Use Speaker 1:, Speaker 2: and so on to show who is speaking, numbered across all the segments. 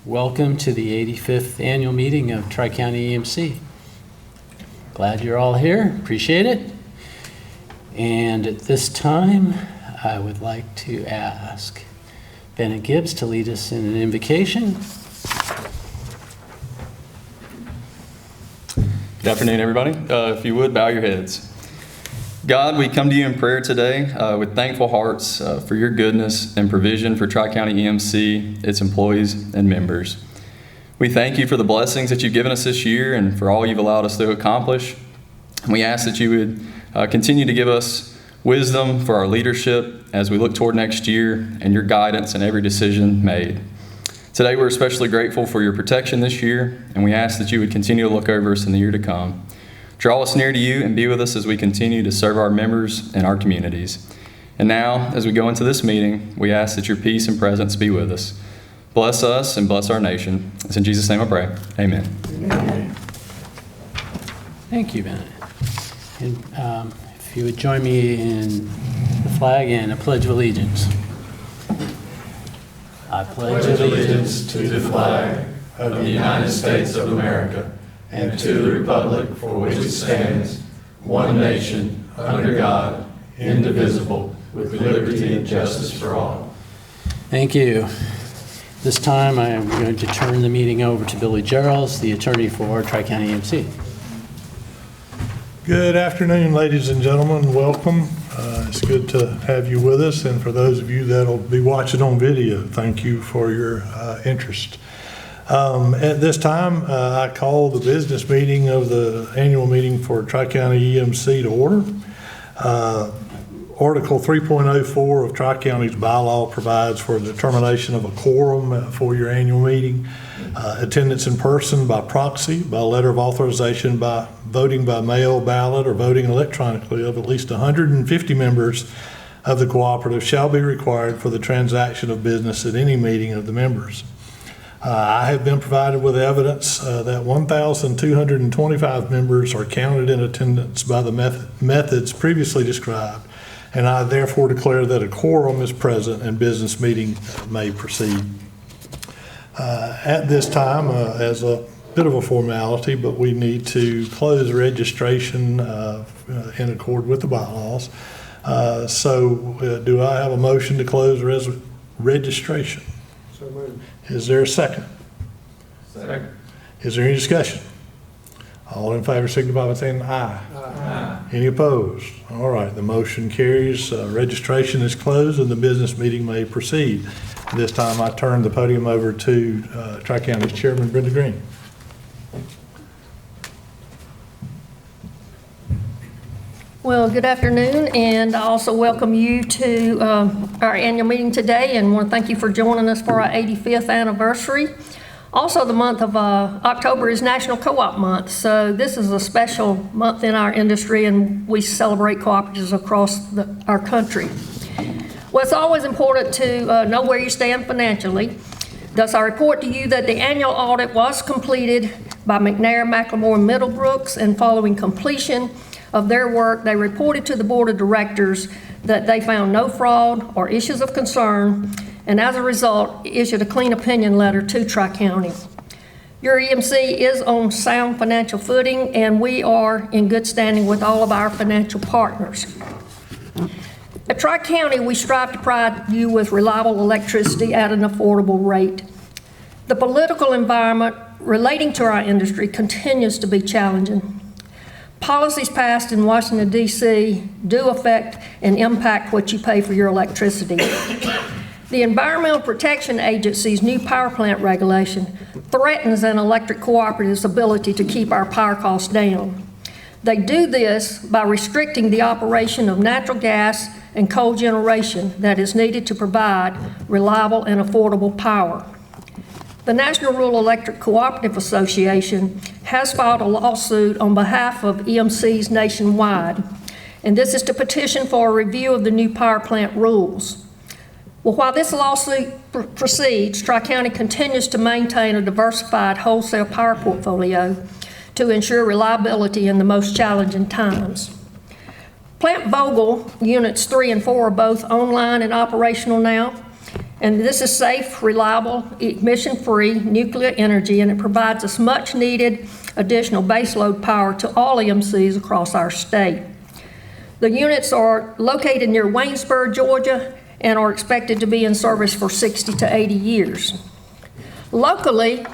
Speaker 1: Welcome to the 85th annual meeting of Tri-County EMC. Glad you're all here, appreciate it. And at this time, I would like to ask Bennett Gibbs to lead us in an invocation.
Speaker 2: Good afternoon, everybody. If you would, bow your heads. God, we come to you in prayer today with thankful hearts for your goodness and provision for Tri-County EMC, its employees and members. We thank you for the blessings that you've given us this year and for all you've allowed us to accomplish. We ask that you would continue to give us wisdom for our leadership as we look toward next year and your guidance in every decision made. Today, we're especially grateful for your protection this year, and we ask that you would continue to look over us in the year to come. Draw us near to you and be with us as we continue to serve our members and our communities. And now, as we go into this meeting, we ask that your peace and presence be with us. Bless us and bless our nation. It's in Jesus' name I pray. Amen.
Speaker 1: Amen. Thank you, Bennett. And if you would join me in the flag and a pledge of allegiance. I pledge allegiance to the flag of the United States of America and to the republic for which it stands, one nation, under God, indivisible, with liberty and justice for all. Thank you. This time I am going to turn the meeting over to Billy Jerles, the attorney for Tri-County EMC.
Speaker 3: Good afternoon, ladies and gentlemen. Welcome. It's good to have you with us. And for those of you that'll be watching on video, thank you for your interest. At this time, I call the business meeting of the annual meeting for Tri-County EMC to order. Article 3.04 of Tri-County's bylaw provides for the determination of a quorum for your annual meeting. Attendance in person, by proxy, by letter of authorization, by voting by mail ballot, or voting electronically of at least 150 members of the cooperative shall be required for the transaction of business at any meeting of the members. I have been provided with evidence that 1,225 members are counted in attendance by the methods previously described, and I therefore declare that a quorum is present and business meeting may proceed. At this time, as a bit of a formality, but we need to close registration in accord with the bylaws. Do I have a motion to close registration?
Speaker 4: So moved.
Speaker 3: Is there a second?
Speaker 4: Second.
Speaker 3: Is there any discussion? All in favor signify by saying aye.
Speaker 4: Aye.
Speaker 3: Any opposed? All right, the motion carries. Registration is closed and the business meeting may proceed. This time I turn the podium over to Tri-County's Chairman Brenda P.
Speaker 5: Well, good afternoon, and I also welcome you to our annual meeting today, and want to thank you for joining us for our 85th anniversary. Also, the month of October is National Co-op Month, so this is a special month in our industry, and we celebrate cooperatives across our country. Well, it's always important to know where you stand financially. Thus, I report to you that the annual audit was completed by McNair, McLemore, and Middlebrooks, and following completion of their work, they reported to the Board of Directors that they found no fraud or issues of concern, and as a result, issued a clean opinion letter to Tri-County. Your EMC is on sound financial footing, and we are in good standing with all of our financial partners. At Tri-County, we strive to provide you with reliable electricity at an affordable rate. The political environment relating to our industry continues to be challenging. Policies passed in Washington, D.C. do affect and impact what you pay for your electricity. The Environmental Protection Agency's new power plant regulation threatens an electric cooperative's ability to keep our power costs down. They do this by restricting the operation of natural gas and coal generation that is needed to provide reliable and affordable power. The National Rural Electric Cooperative Association has filed a lawsuit on behalf of EMCs nationwide, and this is to petition for a review of the new power plant rules. Well, while this lawsuit proceeds, Tri-County continues to maintain a diversified wholesale power portfolio to ensure reliability in the most challenging times. Plant Vogtle Units 3 and 4 are both online and operational now, And this is safe, reliable, emission-free nuclear energy, and it provides us much-needed additional baseload power to all EMCs across our state. The units are located near Waynesboro, Georgia, and are expected to be in service for 60 to 80 years. Locally,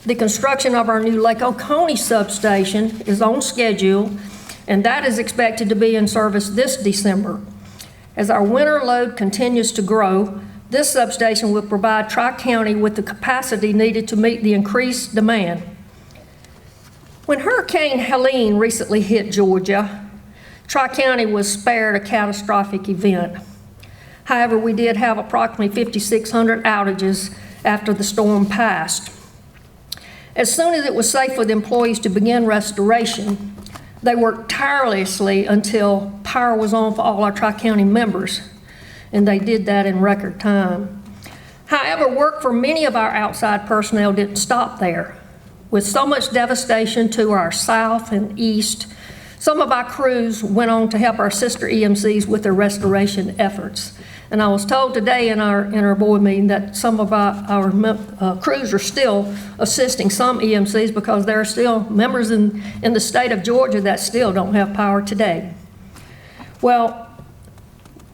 Speaker 5: the construction of our new Lake Oconee substation is on schedule, and that is expected to be in service this December. As our winter load continues to grow, this substation will provide Tri-County with the capacity needed to meet the increased demand. When Hurricane Helene recently hit Georgia, Tri-County was spared a catastrophic event. However, we did have approximately 5,600 outages after the storm passed. As soon as it was safe for the employees to begin restoration, they worked tirelessly until power was on for all our Tri-County members, and they did that in record time. However, work for many of our outside personnel didn't stop there. With so much devastation to our south and east, some of our crews went on to help our sister EMCs with their restoration efforts. And I was told today in our board meeting that some of our crews are still assisting some EMCs because there are still members in the state of Georgia that still don't have power today. Well,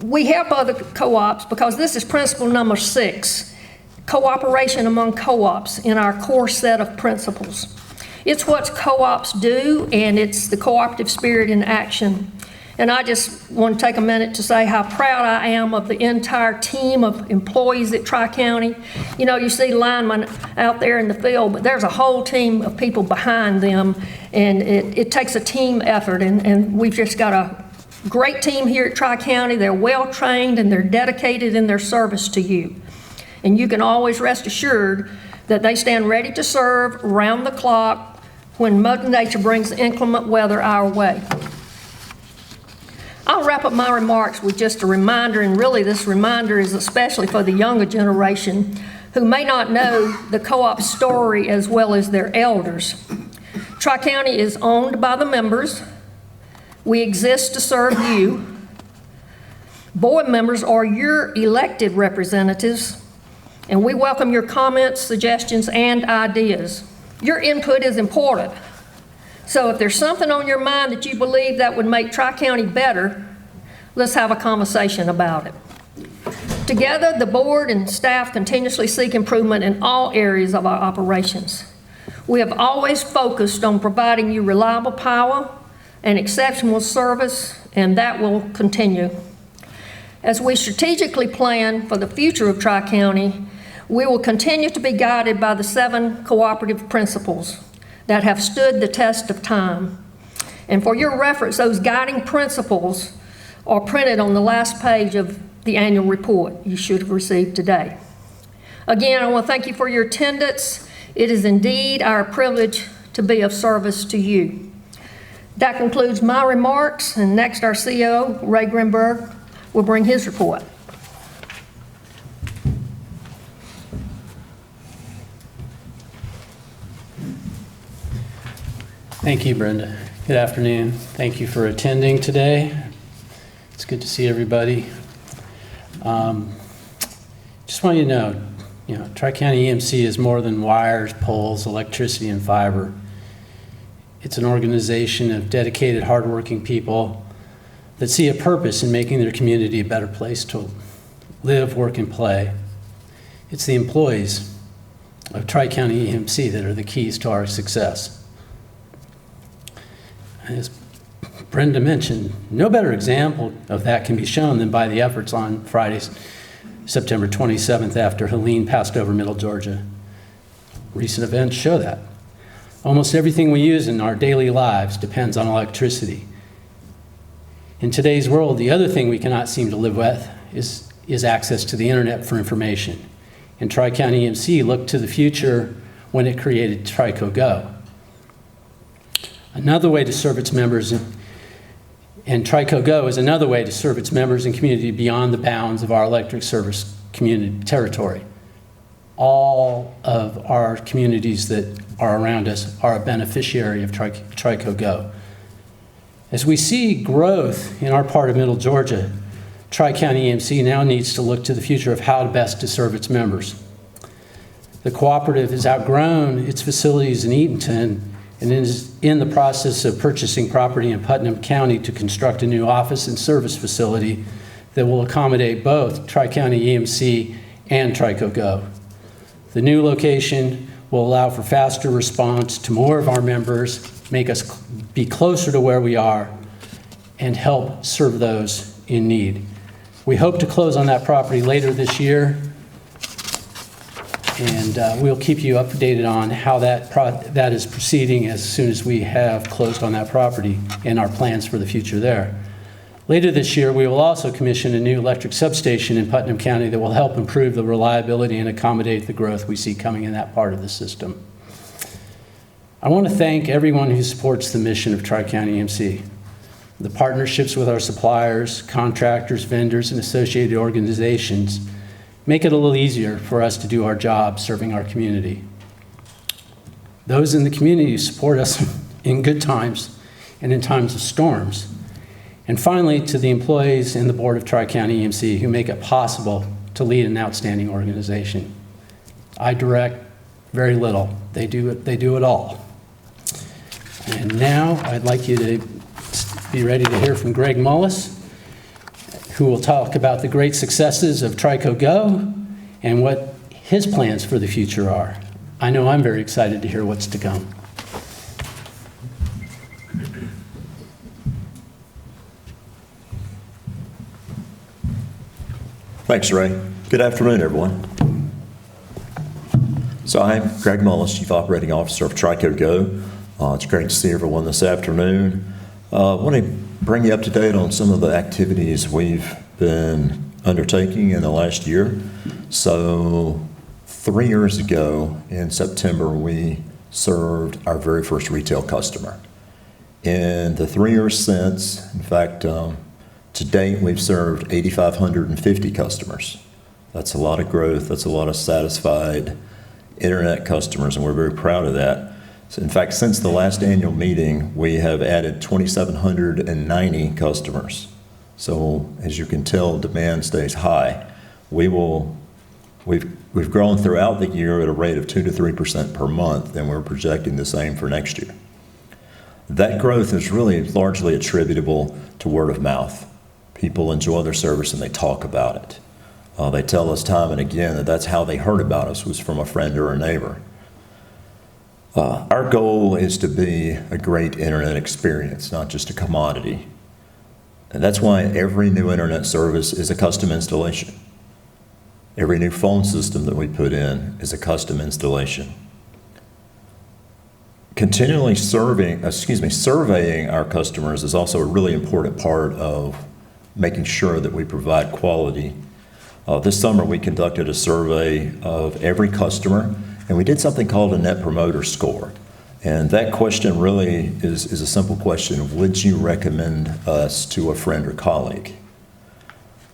Speaker 5: we help other co-ops because this is principle number 6, cooperation among co-ops in our core set of principles. It's what co-ops do, and it's the cooperative spirit in action. And I just want to take a minute to say how proud I am of the entire team of employees at Tri-County. You know, you see linemen out there in the field, but there's a whole team of people behind them, and it takes a team effort, and we've just got a great team here at Tri-County. They're well-trained, and they're dedicated in their service to you. And you can always rest assured that they stand ready to serve around the clock when Mother Nature brings inclement weather our way. I'll wrap up my remarks with just a reminder, and really this reminder is especially for the younger generation who may not know the co-op story as well as their elders. Tri-County is owned by the members. We exist to serve you. Board members are your elected representatives, and we welcome your comments, suggestions, and ideas. Your input is important. So if there's something on your mind that you believe that would make Tri-County better, let's have a conversation about it. Together, the board and staff continuously seek improvement in all areas of our operations. We have always focused on providing you reliable power and exceptional service, and that will continue. As we strategically plan for the future of Tri-County, we will continue to be guided by the 7 cooperative principles that have stood the test of time. And for your reference, those guiding principles are printed on the last page of the annual report you should have received today. Again, I want to thank you for your attendance. It is indeed our privilege to be of service to you. That concludes my remarks, and next our CEO, Ray Grinberg, will bring his report.
Speaker 6: Thank you, Brenda. Good afternoon. Thank you for attending today. It's good to see everybody. Just want you to know, Tri-County EMC is more than wires, poles, electricity, and fiber. It's an organization of dedicated, hardworking people that see a purpose in making their community a better place to live, work, and play. It's the employees of Tri-County EMC that are the keys to our success. As Brenda mentioned, no better example of that can be shown than by the efforts on Friday, September 27th, after Helene passed over Middle Georgia. Recent events show that. Almost everything we use in our daily lives depends on electricity. In today's world, the other thing we cannot seem to live with is access to the internet for information. And Tri-County EMC looked to the future when it created Tri-CoGo. Another way to serve its members, and Tri-CoGo is another way to serve its members and community beyond the bounds of our electric service community territory. All of our communities that are around us are a beneficiary of Tri-CoGo. As we see growth in our part of Middle Georgia, Tri-County EMC now needs to look to the future of how best to serve its members. The cooperative has outgrown its facilities in Eatonton and is in the process of purchasing property in Putnam County to construct a new office and service facility that will accommodate both Tri-County EMC and Tri-CoGo. The new location will allow for faster response to more of our members, make us be closer to where we are, and help serve those in need. We hope to close on that property later this year, and we'll keep you updated on how that is proceeding as soon as we have closed on that property and our plans for the future there. Later this year, we will also commission a new electric substation in Putnam County that will help improve the reliability and accommodate the growth we see coming in that part of the system. I want to thank everyone who supports the mission of Tri-County EMC. The partnerships with our suppliers, contractors, vendors, and associated organizations make it a little easier for us to do our job serving our community. Those in the community support us in good times and in times of storms. And finally, to the employees and the board of Tri-County EMC who make it possible to lead an outstanding organization. I direct very little. They do it all. And now I'd like you to be ready to hear from Greg Mullis, who will talk about the great successes of Tri-CoGo and what his plans for the future are. I know I'm very excited to hear what's to come.
Speaker 7: Thanks, Ray. Good afternoon, everyone. So I'm Greg Mullis, Chief Operating Officer of Tri-CoGo. It's great to see everyone this afternoon. I want to bring you up to date on some of the activities we've been undertaking in the last year. So 3 years ago in September, we served our very first retail customer. In the 3 years since, in fact, to date, we've served 8,550 customers. That's a lot of growth. That's a lot of satisfied internet customers, and we're very proud of that. So in fact, since the last annual meeting, we have added 2,790 customers. So as you can tell, demand stays high. We've grown throughout the year at a rate of 2 to 3% per month, and we're projecting the same for next year. That growth is really largely attributable to word of mouth. People enjoy their service and they talk about it. They tell us time and again that that's how they heard about us, was from a friend or a neighbor. Our goal is to be a great internet experience, not just a commodity. And that's why every new internet service is a custom installation. Every new phone system that we put in is a custom installation. Continually surveying our customers is also a really important part of making sure that we provide quality. This summer we conducted a survey of every customer, and we did something called a Net Promoter Score. And that question really is a simple question: would you recommend us to a friend or colleague?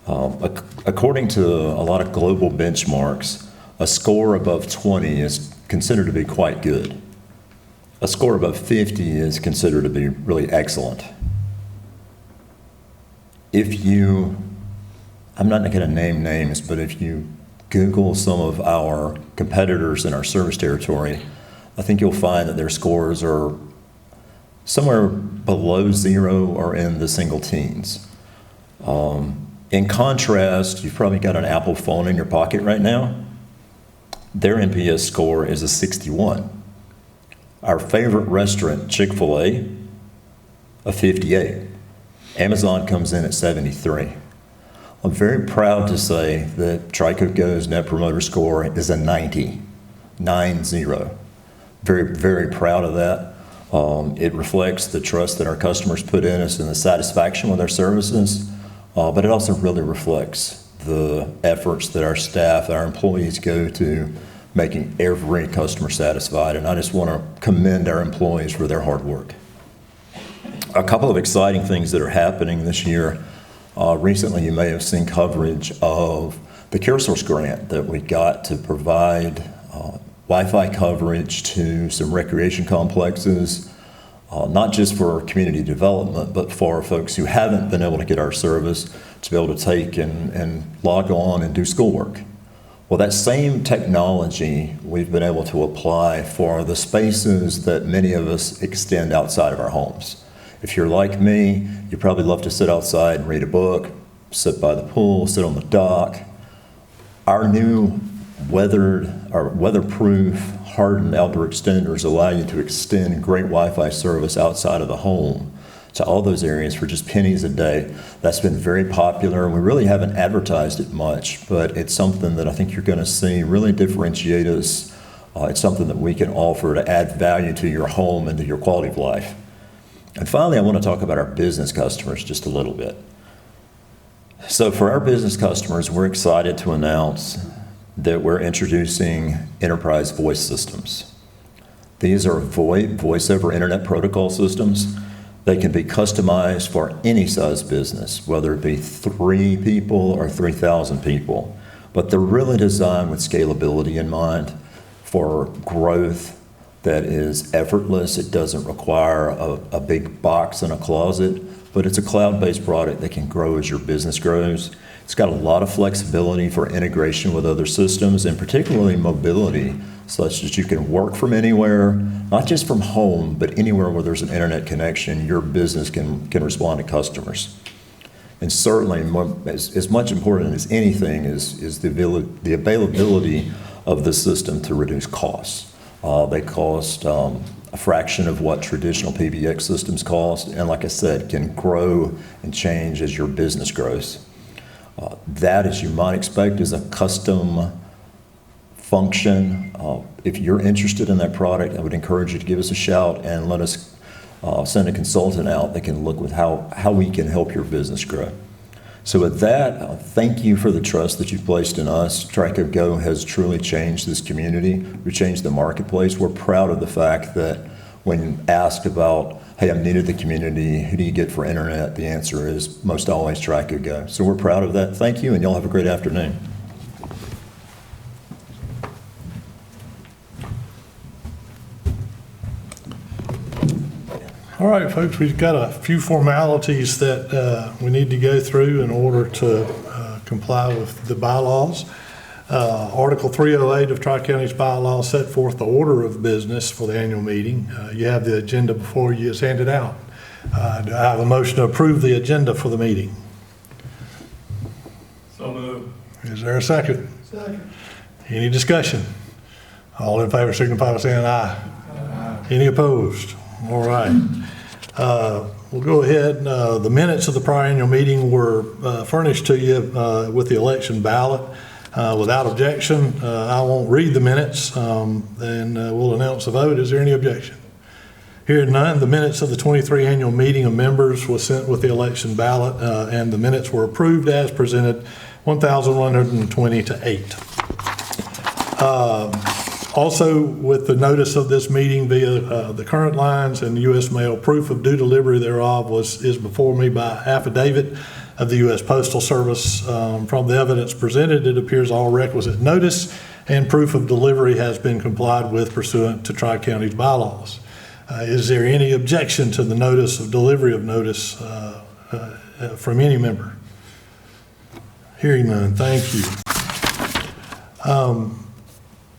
Speaker 7: According to a lot of global benchmarks, a score above 20 is considered to be quite good. A score above 50 is considered to be really excellent. I'm not going to name names, but if you Google some of our competitors in our service territory, I think you'll find that their scores are somewhere below 0 or in the single teens. In contrast, you've probably got an Apple phone in your pocket right now. Their NPS score is a 61. Our favorite restaurant, Chick-fil-A, a 58. Amazon comes in at 73. I'm very proud to say that Tri-CoGo's Net Promoter Score is a 90, 9-0. Very, very proud of that. It reflects the trust that our customers put in us and the satisfaction with our services, but it also really reflects the efforts that our staff, our employees go to making every customer satisfied, and I just want to commend our employees for their hard work. A couple of exciting things that are happening this year. Recently, you may have seen coverage of the CareSource grant that we got to provide Wi-Fi coverage to some recreation complexes not just for community development, but for folks who haven't been able to get our service to be able to take and log on and do schoolwork. Well, that same technology we've been able to apply for the spaces that many of us extend outside of our homes. If you're like me, you probably love to sit outside and read a book, sit by the pool, sit on the dock. Our new weatherproof, hardened outdoor extenders allow you to extend great Wi-Fi service outside of the home to all those areas for just pennies a day. That's been very popular. We really haven't advertised it much, but it's something that I think you're going to see really differentiate us. It's something that we can offer to add value to your home and to your quality of life. And finally, I want to talk about our business customers just a little bit. So for our business customers, we're excited to announce that we're introducing enterprise voice systems. These are VoIP, voice over internet protocol systems. They can be customized for any size business, whether it be 3 people or 3,000 people. But they're really designed with scalability in mind for growth that is effortless. It doesn't require a big box in a closet, but it's a cloud-based product that can grow as your business grows. It's got a lot of flexibility for integration with other systems, and particularly mobility, such that you can work from anywhere, not just from home, but anywhere where there's an internet connection. Your business can respond to customers. And certainly, as much important as anything is the availability of the system to reduce costs. They cost a fraction of what traditional PBX systems cost, and like I said, can grow and change as your business grows. That, as you might expect, is a custom function. If you're interested in that product, I would encourage you to give us a shout and let us send a consultant out that can look with how we can help your business grow. So with that, thank you for the trust that you've placed in us. Tri-CoGo has truly changed this community. We've changed the marketplace. We're proud of the fact that when asked about, hey, I'm new to the community, who do you get for internet? The answer is most always Tri-CoGo. So we're proud of that. Thank you, and y'all have a great afternoon.
Speaker 3: All right, folks, we've got a few formalities that we need to go through in order to comply with the bylaws. Article 308 of Tri-County's bylaws set forth the order of business for the annual meeting. You have the agenda before you. It's handed out. Do I have a motion to approve the agenda for the meeting?
Speaker 4: So moved.
Speaker 3: Is there a second?
Speaker 4: Second.
Speaker 3: Any discussion? All in favor signify by saying aye. Aye. Any opposed? All right. We'll go ahead. The minutes of the prior annual meeting were furnished to you with the election ballot. Without objection, I won't read the minutes, and we'll announce the vote. Is there any objection? Hearing none, the minutes of the 23 annual meeting of members was sent with the election ballot, and the minutes were approved as presented, 1,120 to 8. Also, with the notice of this meeting via the current lines and the U.S. mail, proof of due delivery thereof is before me by affidavit of the U.S. Postal Service. From the evidence presented, it appears all requisite notice and proof of delivery has been complied with pursuant to Tri-County's bylaws. Is there any objection to the notice of delivery of notice from any member? Hearing none, thank you.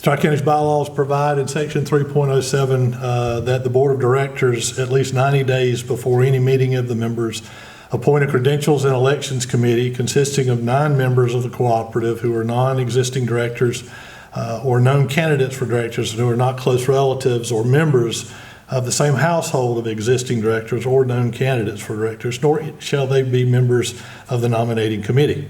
Speaker 3: Tri-County's bylaws provide in section 3.07 that the Board of Directors, at least 90 days before any meeting of the members, appoint a Credentials and Elections Committee consisting of 9 members of the cooperative who are non-existing directors or known candidates for directors and who are not close relatives or members of the same household of existing directors or known candidates for directors, nor shall they be members of the nominating committee.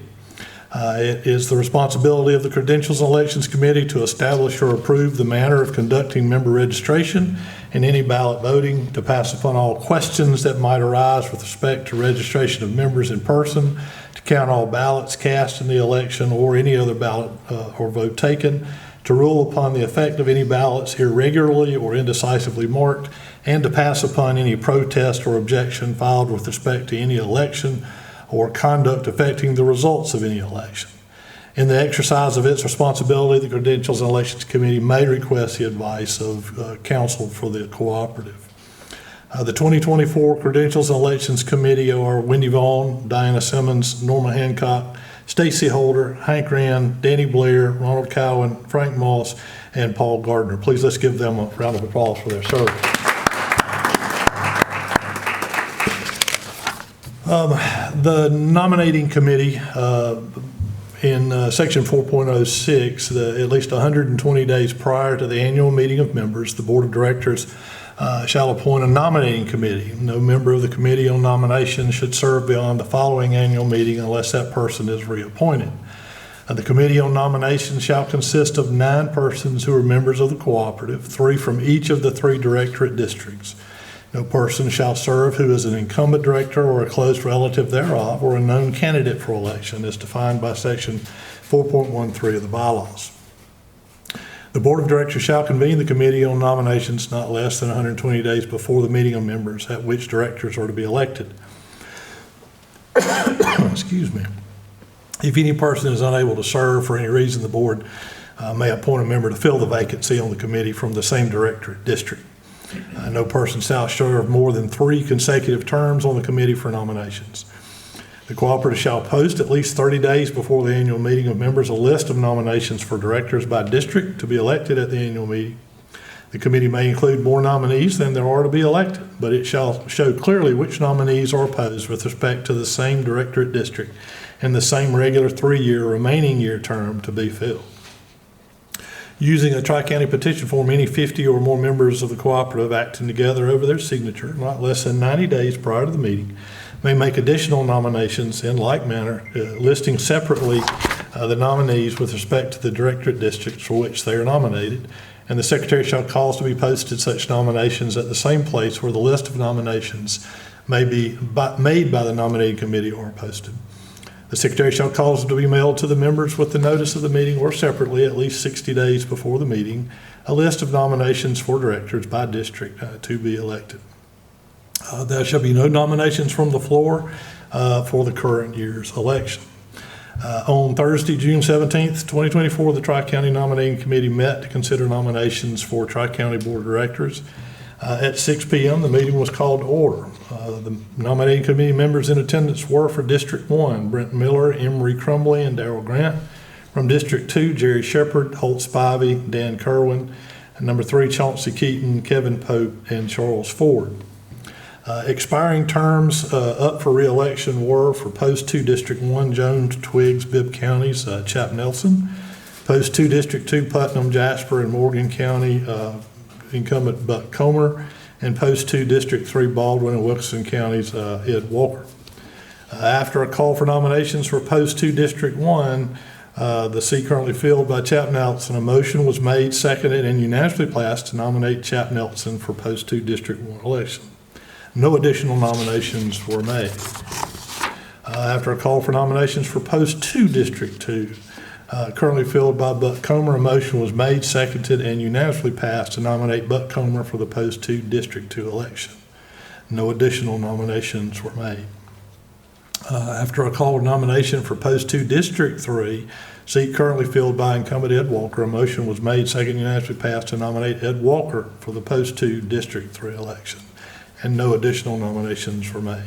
Speaker 3: It is the responsibility of the Credentials and Elections Committee to establish or approve the manner of conducting member registration and any ballot voting, to pass upon all questions that might arise with respect to registration of members in person, to count all ballots cast in the election or any other ballot or vote taken, to rule upon the effect of any ballots irregularly or indecisively marked, and to pass upon any protest or objection filed with respect to any election or conduct affecting the results of any election. In the exercise of its responsibility, the Credentials and Elections Committee may request the advice of counsel for the cooperative. The 2024 Credentials and Elections Committee are Wendy Vaughn, Diana Simmons, Norma Hancock, Stacy Holder, Hank Rand, Danny Blair, Ronald Cowan, Frank Moss, and Paul Gardner. Please let's give them a round of applause for their service. The nominating committee in section 4.06, at least 120 days prior to the annual meeting of members, the board of directors shall appoint a nominating committee. No member of the committee on nominations should serve beyond the following annual meeting unless that person is reappointed. The committee on nominations shall consist of 9 persons who are members of the cooperative, 3 from each of the 3 directorate districts. No person shall serve who is an incumbent director or a close relative thereof or a known candidate for election as defined by section 4.13 of the bylaws. The board of directors shall convene the committee on nominations not less than 120 days before the meeting of members at which directors are to be elected. Excuse me. If any person is unable to serve for any reason, the board may appoint a member to fill the vacancy on the committee from the same directorate district. No person shall serve more than 3 consecutive terms on the committee for nominations. The cooperative shall post at least 30 days before the annual meeting of members a list of nominations for directors by district to be elected at the annual meeting. The committee may include more nominees than there are to be elected, but it shall show clearly which nominees are opposed with respect to the same directorate district and the same regular 3-year remaining year term to be filled. Using a Tri-County petition form, any 50 or more members of the cooperative acting together over their signature, not less than 90 days prior to the meeting, may make additional nominations in like manner, listing separately the nominees with respect to the directorate districts for which they are nominated, and the secretary shall cause to be posted such nominations at the same place where the list of nominations may be made by the nominating committee or posted. The secretary shall cause to be mailed to the members with the notice of the meeting or separately at least 60 days before the meeting, a list of nominations for directors by district to be elected. There shall be no nominations from the floor for the current year's election. On Thursday, June 17th, 2024, the Tri-County Nominating Committee met to consider nominations for Tri-County Board of Directors. At 6 p.m., the meeting was called to order. The nominating committee members in attendance were for District 1, Brent Miller, Emery Crumbly, and Darrell Grant. From District 2, Jerry Shepard, Holt Spivey, Dan Kerwin. And number 3, Chauncey Keaton, Kevin Pope, and Charles Ford. Expiring terms up for re-election were for Post 2 District 1, Jones, Twiggs, Bibb Counties, Chap Nelson. Post 2 District 2, Putnam, Jasper, and Morgan County, incumbent Buck Comer. And Post 2 District 3, Baldwin and Wilkinson Counties, Ed Walker. After a call for nominations for Post 2 District 1, the seat currently filled by Chap Nelson, a motion was made, seconded, and unanimously passed to nominate Chap Nelson for Post 2 District 1 election. No additional nominations were made. After a call for nominations for Post 2 District 2, currently filled by Buck Comer, a motion was made, seconded, and unanimously passed to nominate Buck Comer for the Post 2 District 2 election. No additional nominations were made. After a call for nomination for Post 2 District 3, seat currently filled by incumbent Ed Walker, a motion was made, seconded, and unanimously passed to nominate Ed Walker for the Post 2 District 3 election. And no additional nominations were made.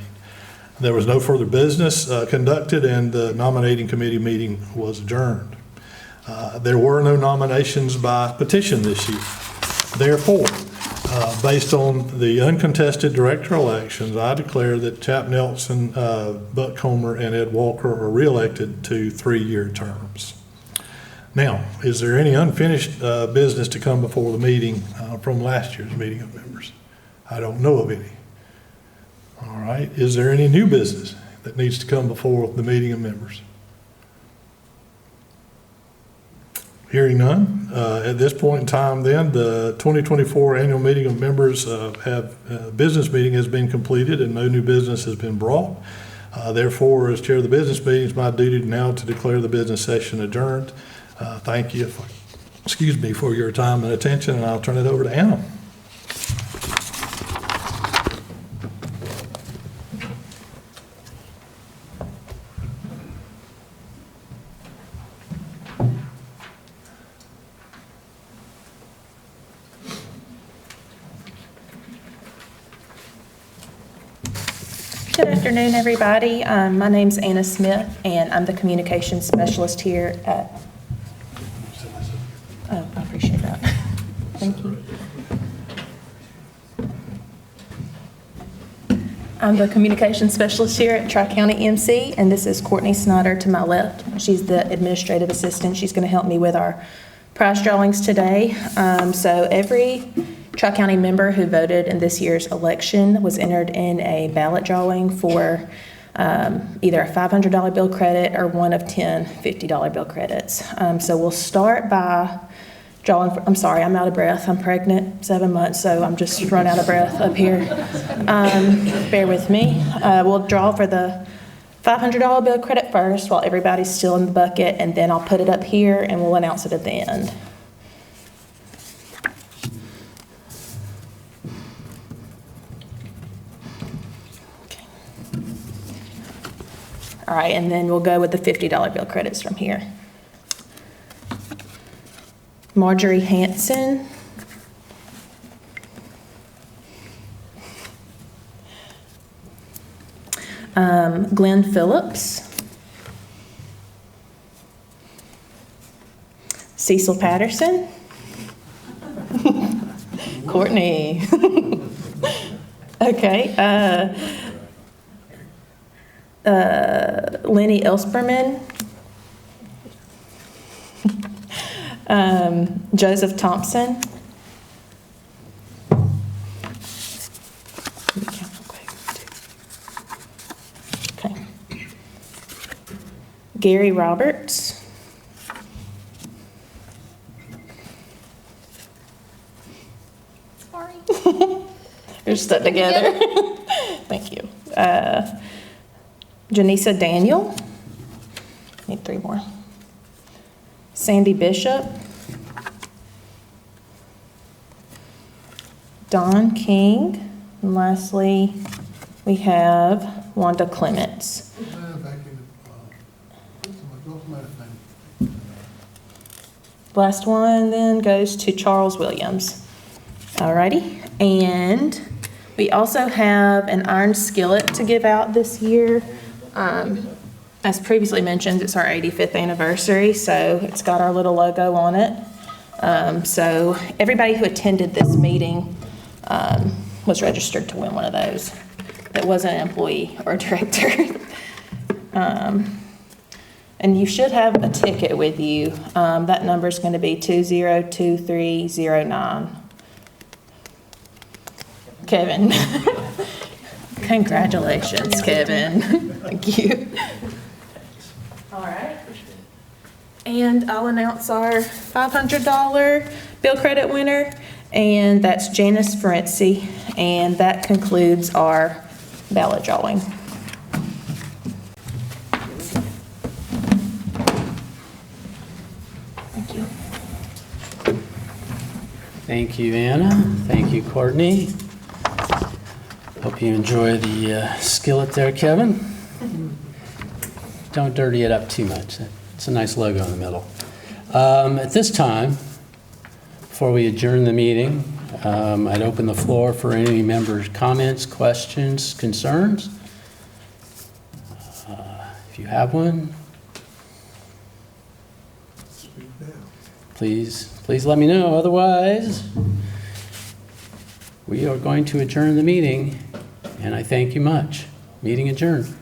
Speaker 3: There was no further business conducted, and the nominating committee meeting was adjourned. There were no nominations by petition this year. Therefore, based on the uncontested director elections, I declare that Chap Nelson, Buck Comer, and Ed Walker are re-elected to 3-year terms. Now, is there any unfinished business to come before the meeting from last year's meeting of members? I don't know of any. All right. Is there any new business that needs to come before the meeting of members? Hearing none. At this point in time, then, the 2024 annual meeting of members business meeting has been completed and no new business has been brought. Therefore, as chair of the business meeting, it's my duty now to declare the business session adjourned. Thank you, for your time and attention, and I'll turn it over to Anna.
Speaker 8: Good afternoon, everybody. My name's Anna Smith, and I'm the communications specialist here at, oh, I appreciate that. Thank you. I'm the communications specialist here at Tri-County EMC, and this is Courtney Snyder to my left. She's the administrative assistant. She's going to help me with our prize drawings today. So every Tri-County member who voted in this year's election was entered in a ballot drawing for either a $500 bill credit or one of 10 $50 bill credits. So we'll start by drawing, I'm sorry, I'm out of breath. I'm pregnant, 7 months, so I'm just run out of breath up here. Bear with me. We'll draw for the $500 bill credit first while everybody's still in the bucket, and then I'll put it up here and we'll announce it at the end. Okay. All right, and then we'll go with the $50 bill credits from here. Marjorie Hanson. Glenn Phillips. Cecil Patterson. Courtney. Okay. Lenny Elsperman. Joseph Thompson. Okay. Gary Roberts.
Speaker 5: Sorry.
Speaker 8: You're stuck together. Thank you. Janisa Daniel. Need 3 more. Sandy Bishop. Don King. And lastly, we have Wanda Clements. Last one then goes to Charles Williams. Alrighty. And we also have an iron skillet to give out this year. As previously mentioned, it's our 85th anniversary, so it's got our little logo on it. So everybody who attended this meeting was registered to win one of those. That wasn't an employee or a director. And you should have a ticket with you. That number is going to be 202309. Kevin. Congratulations, Kevin. Thank you. All right. And I'll announce our $500 bill credit winner, and that's Janice Ferenczi, and that concludes our ballot drawing. Thank you.
Speaker 6: Thank you, Anna. Thank you, Courtney. Hope you enjoy the skillet there, Kevin. Don't dirty it up too much. It's a nice logo in the middle. At this time, before we adjourn the meeting, I'd open the floor for any members' comments, questions, concerns. If you have one, please let me know. Otherwise, we are going to adjourn the meeting, and I thank you much. Meeting adjourned.